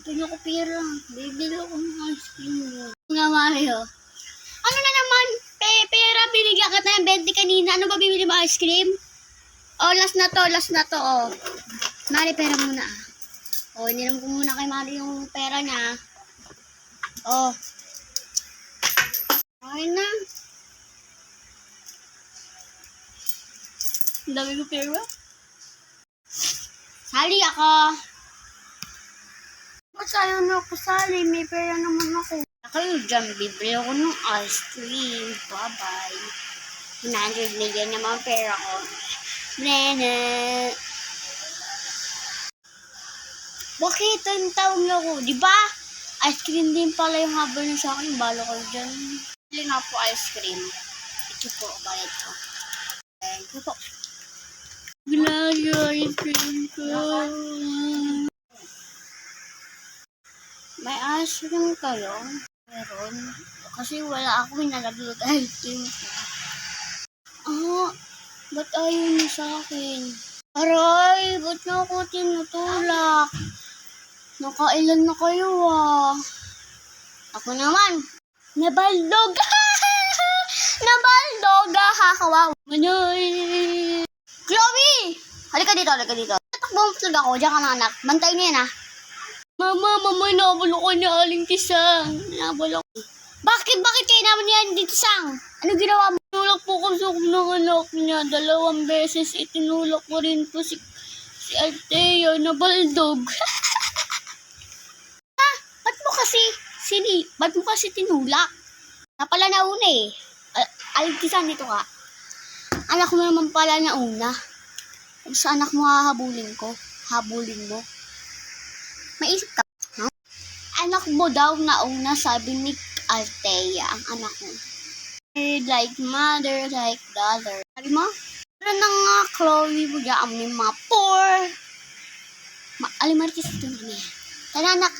Pwede ko pera. Bibili ko ng ice cream mo. Nga, Mario. Ano na naman? Pera, binigyan ka na ng 20 kanina. Ano ba bibili mo ice cream? Oh, last na to, oh. Mari, pera muna, ah. Oh, iniram ko muna kay Mari yung pera niya. Oh. Okay na. Ang dami ko pera. Sali ako. Ba't ayaw na ako sali? May pera naman ako. Kayo dyan, bibili ako ng ice cream. Bye-bye. 100 million naman pera ko. Nene. Bakit? Ang tawag niyo ako. Diba? Ice cream din pala yung habol niyo sa akin. Balo ko dyan. Bili nga po ice cream. Ito po, bayad ko. Thank you po. Ginagawa ice cream ko. May ice cream kayo? Meron. Kasi wala ako nalaglag ice cream ko. Ah, ba't ayaw niyo sa akin? Aray, ba't na ako tinutulak? Nakailan na kayo ah. Ako naman. Nabaldog. Nabaldog. Kawawa. Manoy. Chloe! Halika dito. Tatakbong vlog ako. Diyan ka na anak. Bantay niyo yan ah. Mama, nabalo ko na aling tisang. Nabalo ko. Bakit kayo naman yan dito sang? Ano ginawa mo? Tinulak po ko sa ng anak niya. 2 beses itinulak ko rin po si Althea na baldog. Ba't mo kasi tinulak? Napala na una eh. Aligtisan dito ka. Anak mo naman pala na una. Sa anak mo hahabulin ko. Habulin mo. Maisip ka? No? Anak mo daw na una, sabi ni Althea, ang anak mo. Like mother, like daughter. Sabi mo? Pero na nga, Chloe, bugyaan mo yung mga poor. Alimartis ito na niya. Tara anak.